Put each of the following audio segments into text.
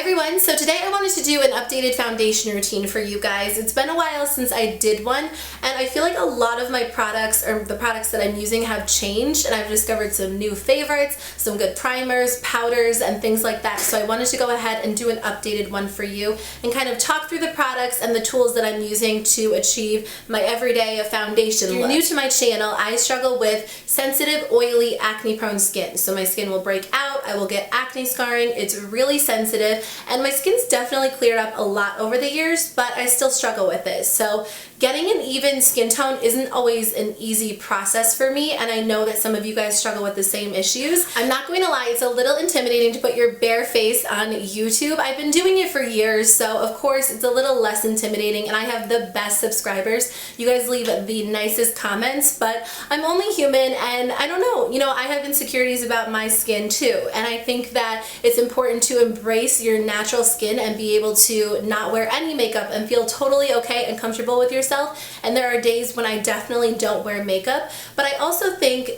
everyone, so today I wanted to do an updated foundation routine for you guys. It's been a while since I did one, and I feel like a lot of my products, or the products that I'm using, have changed, and I've discovered some new favorites, some good primers, powders, and things like that. So I wanted to go ahead and do an updated one for you and kind of talk through the products and the tools that I'm using to achieve my everyday foundation look. If you're new to my channel, I struggle with sensitive, oily, acne-prone skin. So my skin will break out, I will get acne scarring, it's really sensitive, and my skin's definitely cleared up a lot over the years, but I still struggle with this. So getting an even skin tone isn't always an easy process for me, and I know that some of you guys struggle with the same issues. I'm not going to lie, it's a little intimidating to put your bare face on YouTube. I've been doing it for years, so of course it's a little less intimidating, and I have the best subscribers. You guys leave the nicest comments, but I'm only human, and I don't know, I have insecurities about my skin too, and I think that it's important to embrace your natural skin and be able to not wear any makeup and feel totally okay and comfortable with yourself. And there are days when I definitely don't wear makeup, but I also think,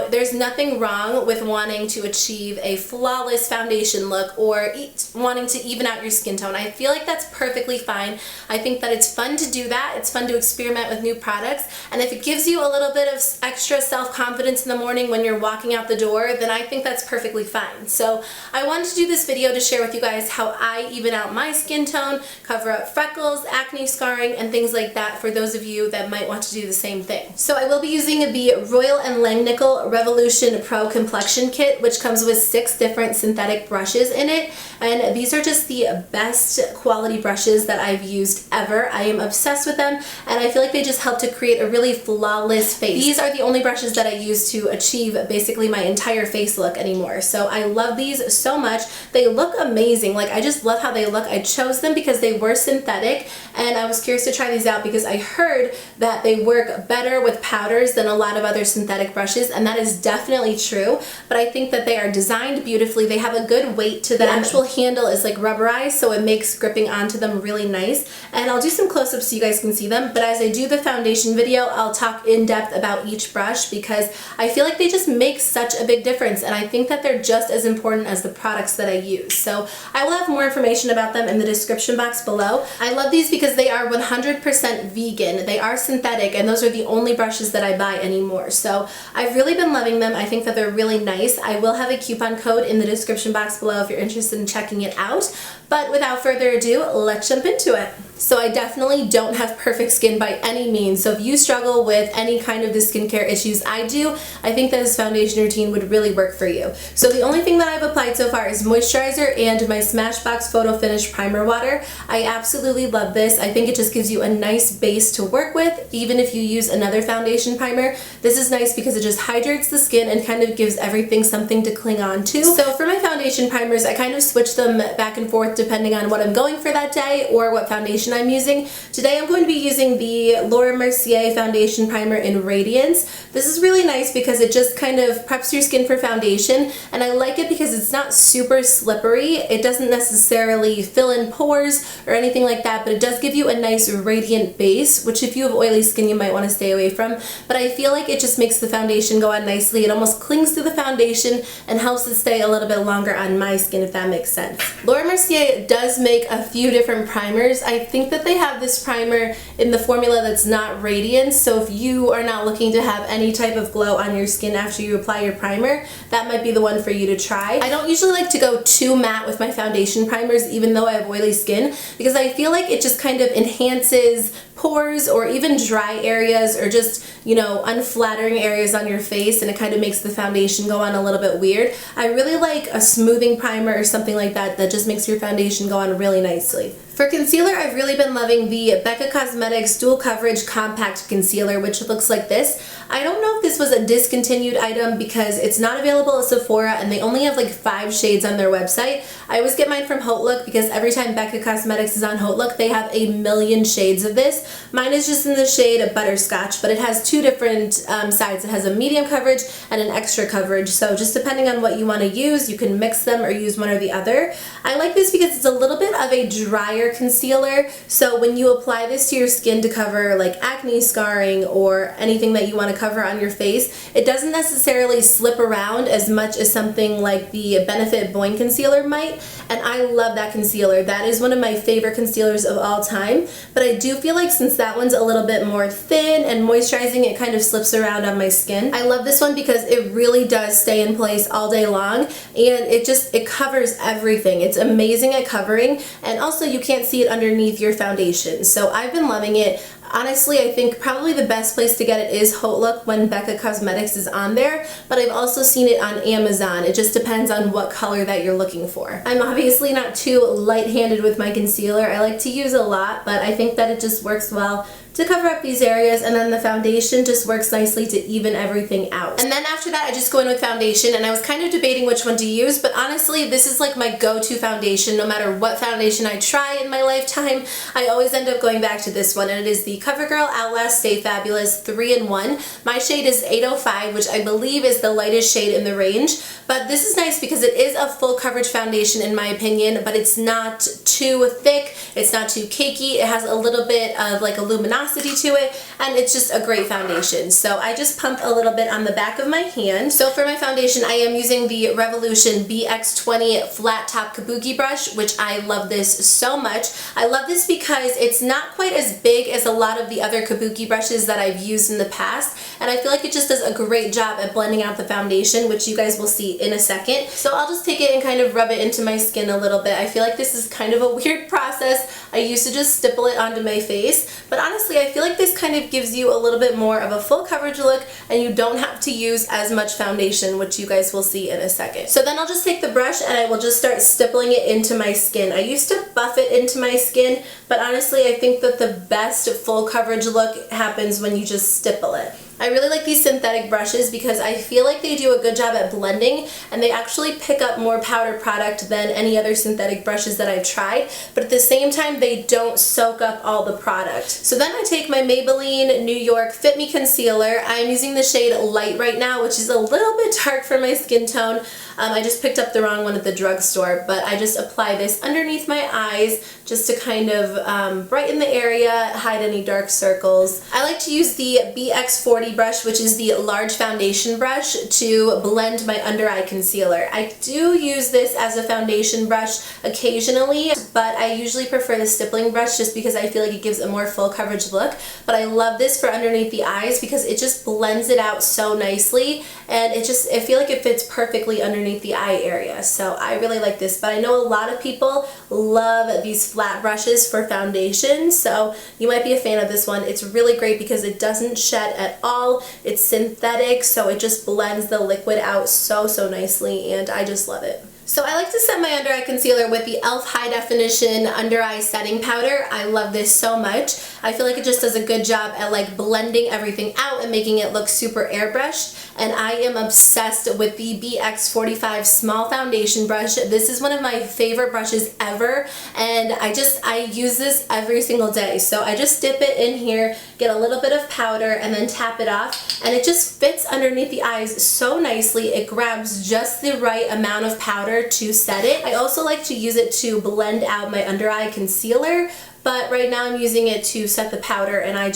there's nothing wrong with wanting to achieve a flawless foundation look or wanting to even out your skin tone. I feel like that's perfectly fine. I think that it's fun to do that. It's fun to experiment with new products, and if it gives you a little bit of extra self-confidence in the morning when you're walking out the door, then I think that's perfectly fine. So I wanted to do this video to share with you guys how I even out my skin tone, cover up freckles, acne scarring, and things like that for those of you that might want to do the same thing. So I will be using the Royal & Langnickel Revolution Pro Complexion Kit, which comes with 6 different synthetic brushes in it, and these are just the best quality brushes that I've used ever. I am obsessed with them, and I feel like they just help to create a really flawless face. These are the only brushes that I use to achieve basically my entire face look anymore. So I love these so much. They look amazing. Like, I just love how they look. I chose them because they were synthetic, and I was curious to try these out because I heard that they work better with powders than a lot of other synthetic brushes, and that is definitely true, but I think that they are designed beautifully. They have a good weight to them. The actual handle is like rubberized, so it makes gripping onto them really nice, and I'll do some close-ups so you guys can see them, but as I do the foundation video, I'll talk in depth about each brush because I feel like they just make such a big difference, and I think that they're just as important as the products that I use. So I will have more information about them in the description box below. I love these because they are 100% vegan. They are synthetic, and those are the only brushes that I buy anymore. So I've really been loving them. I think that they're really nice. I will have a coupon code in the description box below if you're interested in checking it out. But without further ado, let's jump into it. So I definitely don't have perfect skin by any means, so if you struggle with any kind of the skincare issues I do, I think that this foundation routine would really work for you. So the only thing that I've applied so far is moisturizer and my Smashbox Photo Finish Primer Water. I absolutely love this. I think it just gives you a nice base to work with, even if you use another foundation primer. This is nice because it just hydrates the skin and kind of gives everything something to cling on to. So for my foundation primers, I kind of switch them back and forth depending on what I'm going for that day or what foundation I'm using. Today I'm going to be using the Mercier foundation primer in Radiance. This is really nice because it just kind of preps your skin for foundation, and I like it because it's not super slippery. It doesn't necessarily fill in pores or anything like that, but it does give you a nice radiant base, which if you have oily skin you might want to stay away from, but I feel like it just makes the foundation go on nicely. It almost clings to the foundation and helps it stay a little bit longer on my skin, if that makes sense. Mercier does make a few different primers. I think that they have this primer in the formula that's not Radiance, so if you are not looking to have any type of glow on your skin after you apply your primer, that might be the one for you to try. I don't usually like to go too matte with my foundation primers, even though I have oily skin, because I feel like it just kind of enhances pores or even dry areas or just, unflattering areas on your face, and it kind of makes the foundation go on a little bit weird. I really like a smoothing primer or something like that that just makes your foundation go on really nicely. For concealer, I've really been loving the BECCA Cosmetics Dual Coverage Compact Concealer, which looks like this. I don't know if this was a discontinued item because it's not available at Sephora and they only have like 5 shades on their website. I always get mine from HauteLook because every time BECCA Cosmetics is on HauteLook, they have a million shades of this. Mine is just in the shade of Butterscotch, but it has 2 different sides. It has a medium coverage and an extra coverage, so just depending on what you want to use, you can mix them or use one or the other. I like this because it's a little bit of a drier layer concealer. So when you apply this to your skin to cover like acne scarring or anything that you want to cover on your face, it doesn't necessarily slip around as much as something like the Benefit Boing concealer might, and I love that concealer. That is one of my favorite concealers of all time, but I do feel like since that one's a little bit more thin and moisturizing, it kind of slips around on my skin. I love this one because it really does stay in place all day long, and it covers everything. It's amazing at covering, and also you can't see it underneath your foundation. So I've been loving it. Honestly, I think probably the best place to get it is Haute Look when BECCA Cosmetics is on there, but I've also seen it on Amazon. It just depends on what color that you're looking for. I'm obviously not too light-handed with my concealer. I like to use a lot, but I think that it just works well to cover up these areas, and then the foundation just works nicely to even everything out. And then after that, I just go in with foundation, and I was kind of debating which one to use, but honestly, this is like my go-to foundation. No matter what foundation I try in my lifetime, I always end up going back to this one, and it is the Covergirl Outlast Stay Fabulous 3-in-1. My shade is 805, which I believe is the lightest shade in the range, but this is nice because it is a full coverage foundation in my opinion, but it's not too thick, it's not too cakey, it has a little bit of like a luminosity to it, and it's just a great foundation. So I just pump a little bit on the back of my hand. So for my foundation, I am using the Revolution BX20 flat top Kabuki brush, which I love this so much. I love this because it's not quite as big as a lot of the other Kabuki brushes that I've used in the past, and I feel like it just does a great job at blending out the foundation, which you guys will see in a second. So I'll just take it and kind of rub it into my skin a little bit. I feel like this is kind of a weird process. I used to just stipple it onto my face, but honestly I feel like this kind of gives you a little bit more of a full coverage look, and you don't have to use as much foundation, which you guys will see in a second. So then I'll just take the brush and I will just start stippling it into my skin. I used to buff it into my skin, but honestly I think that the best full coverage look happens when you just stipple it. I really like these synthetic brushes because I feel like they do a good job at blending, and they actually pick up more powder product than any other synthetic brushes that I've tried, but at the same time they don't soak up all the product. So then I take my Maybelline New York Fit Me Concealer. I'm using the shade Light right now, which is a little bit dark for my skin tone. I just picked up the wrong one at the drugstore, but I just apply this underneath my eyes just to kind of brighten the area, hide any dark circles. I like to use the BX40 brush, which is the large foundation brush, to blend my under eye concealer. I do use this as a foundation brush occasionally, but I usually prefer the stippling brush just because I feel like it gives a more full coverage look. But I love this for underneath the eyes because it just blends it out so nicely, and I feel like it fits perfectly underneath the eye area. So I really like this, but I know a lot of people love these flat brushes for foundation, so you might be a fan of this one. It's really great because it doesn't shed at all. It's synthetic, so it just blends the liquid out so nicely, and I just love it. So I like to set my under eye concealer with the e.l.f. High Definition Under Eye Setting Powder. I love this so much. I feel like it just does a good job at like blending everything out and making it look super airbrushed. And I am obsessed with the BX45 Small Foundation Brush. This is one of my favorite brushes ever, and I use this every single day. So I just dip it in here, get a little bit of powder, and then tap it off, and it just fits underneath the eyes so nicely. It grabs just the right amount of powder to set it. I also like to use it to blend out my under eye concealer, but right now I'm using it to set the powder, and I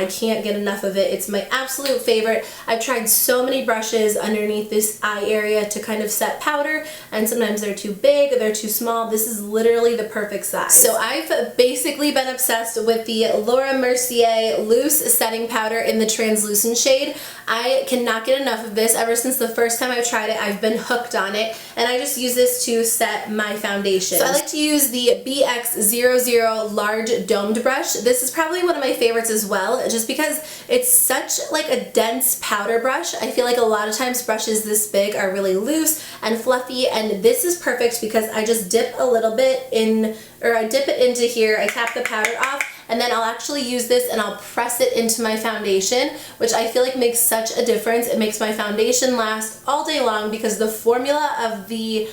can't get enough of it. It's my absolute favorite. I've tried so many brushes underneath this eye area to kind of set powder, and sometimes they're too big, they're too small. This is literally the perfect size. So I've basically been obsessed with the Laura Mercier Loose Setting Powder in the translucent shade. I cannot get enough of this. Ever since the first time I've tried it, I've been hooked on it, and I just use this to set my foundation. So I like to use the BX00 Large Domed Brush. This is probably one of my favorites as well, just because it's such like a dense powder brush. I feel like a lot of times brushes this big are really loose and fluffy, and this is perfect because I just dip a little bit in, or I dip it into here, I tap the powder off, and then I'll actually use this and I'll press it into my foundation, which I feel like makes such a difference. It makes my foundation last all day long because the formula of the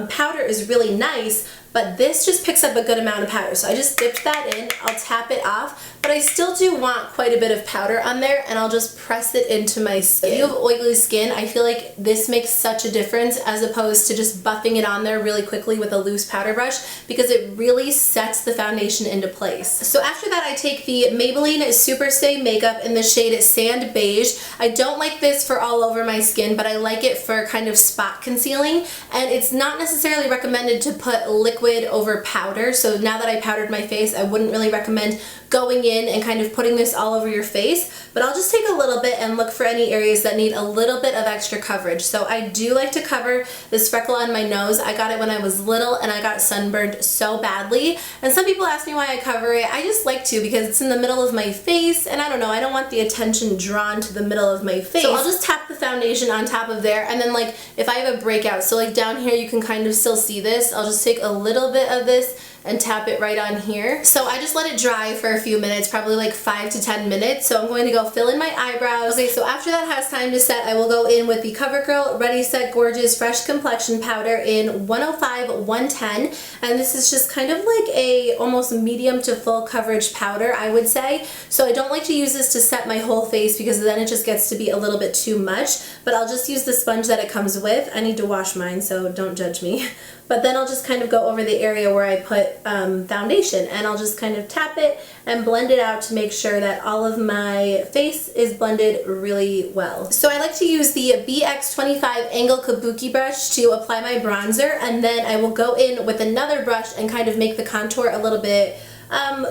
powder is really nice, but this just picks up a good amount of powder. So I just dipped that in, I'll tap it off, but I still do want quite a bit of powder on there, and I'll just press it into my skin. If you have oily skin, I feel like this makes such a difference as opposed to just buffing it on there really quickly with a loose powder brush, because it really sets the foundation into place. So after that, I take the Maybelline Super Stay Makeup in the shade Sand Beige. I don't like this for all over my skin, but I like it for kind of spot concealing, and it's not necessarily recommended to put liquid over powder. So now that I powdered my face, I wouldn't really recommend going in and kind of putting this all over your face, but I'll just take a little bit and look for any areas that need a little bit of extra coverage. So I do like to cover this freckle on my nose. I got it when I was little and I got sunburned so badly, and some people ask me why I cover it. I just like to, because it's in the middle of my face, and I don't know, I don't want the attention drawn to the middle of my face. So I'll just tap the foundation on top of there, and then like if I have a breakout, so like down here you can kind of still see this, I'll just take a little bit of this and tap it right on here. So I just let it dry for a few minutes, probably like 5 to 10 minutes. So I'm going to go fill in my eyebrows. Okay, so after that has time to set, I will go in with the Covergirl Ready Set Gorgeous Fresh Complexion Powder in 105 110, and this is just kind of like a almost medium to full coverage powder, I would say. So I don't like to use this to set my whole face, because then it just gets to be a little bit too much, but I'll just use the sponge that it comes with. I need to wash mine, so don't judge me. But then I'll just kind of go over the area where I put foundation, and I'll just kind of tap it and blend it out to make sure that all of my face is blended really well. So I like to use the BX25 Angle Kabuki brush to apply my bronzer, and then I will go in with another brush and kind of make the contour a little bit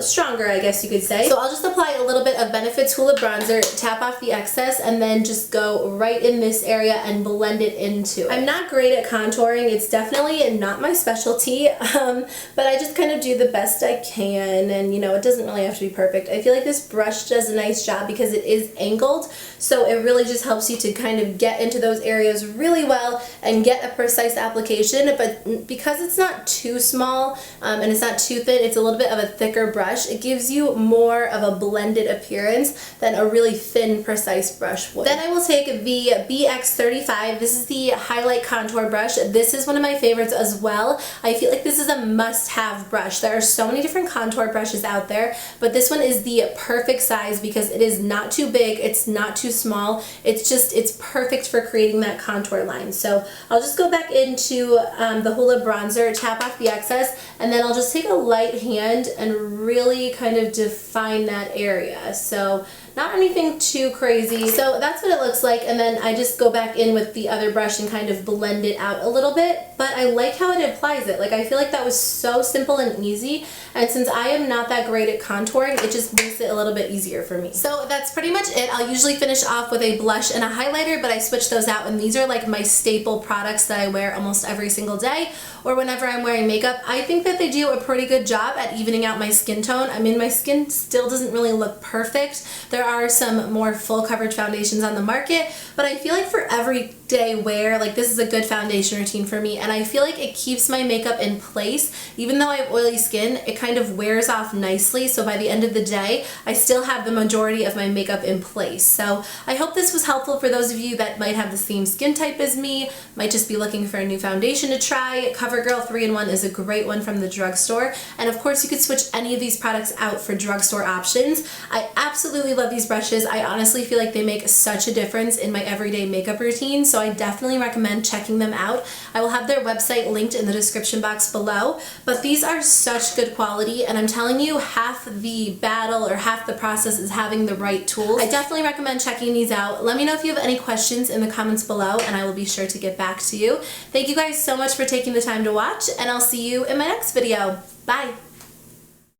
stronger, I guess you could say. So I'll just apply a little bit of Benefit Hoola bronzer, tap off the excess, and then just go right in this area and blend it into it. I'm not great at contouring. It's definitely not my specialty, but I just kind of do the best I can, and you know, it doesn't really have to be perfect. I feel like this brush does a nice job because it is angled, so it really just helps you to kind of get into those areas really well and get a precise application. But because it's not too small and it's not too thin, it's a little bit of a thicker brush, it gives you more of a blended appearance than a really thin, precise brush would. Then I will take the BX35. This is the highlight contour brush. This is one of my favorites as well. I feel like this is a must-have brush. There are so many different contour brushes out there, but this one is the perfect size because it is not too big, it's not too small, it's perfect for creating that contour line. So I'll just go back into the Hoola bronzer, tap off the excess, and then I'll just take a light hand and really kind of define that area. So not anything too crazy. So that's what it looks like, and then I just go back in with the other brush and kind of blend it out a little bit, but I like how it applies it. Like, I feel like that was so simple and easy, and since I am not that great at contouring, it just makes it a little bit easier for me. So that's pretty much it. I'll usually finish off with a blush and a highlighter, but I switch those out, and these are like my staple products that I wear almost every single day or whenever I'm wearing makeup. I think that they do a pretty good job at evening out my skin tone. I mean, my skin still doesn't really look perfect. There are some more full coverage foundations on the market, but I feel like for everyday wear, like, this is a good foundation routine for me, and I feel like it keeps my makeup in place. Even though I have oily skin, it kind of wears off nicely, so by the end of the day, I still have the majority of my makeup in place. So I hope this was helpful for those of you that might have the same skin type as me, might just be looking for a new foundation to try. Covergirl 3-in-1 is a great one from the drugstore, and of course you could switch any of these products out for drugstore options. I absolutely love these brushes. I honestly feel like they make such a difference in my everyday makeup routine, so I definitely recommend checking them out. I will have their website linked in the description box below, but these are such good quality, and I'm telling you, half the battle or half the process is having the right tools. I definitely recommend checking these out. Let me know if you have any questions in the comments below, and I will be sure to get back to you. Thank you guys so much for taking the time to watch, and I'll see you in my next video. Bye!